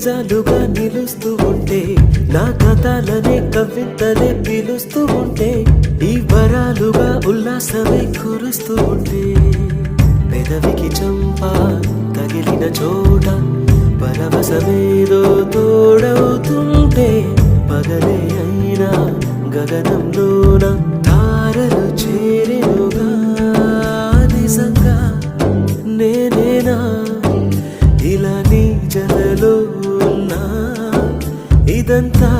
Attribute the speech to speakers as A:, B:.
A: నిజాలుగా నిలుస్తూ ఉంటే, నా కథలనే కవితలే పిలుస్తూ ఉంటే, ఈ వరాలుగా ఉల్లాసమే కురుస్తూ ఉంటే, పెదవికి చంప తగిలిన చోట పరవశమేదో తోడవుతుంటే, పగలే అయినా గగనంలోన తారలు చేరెనుగా. నిజంగా నేనేనా ఇలా నీ జతలో ఉన్నా, ఇదంతా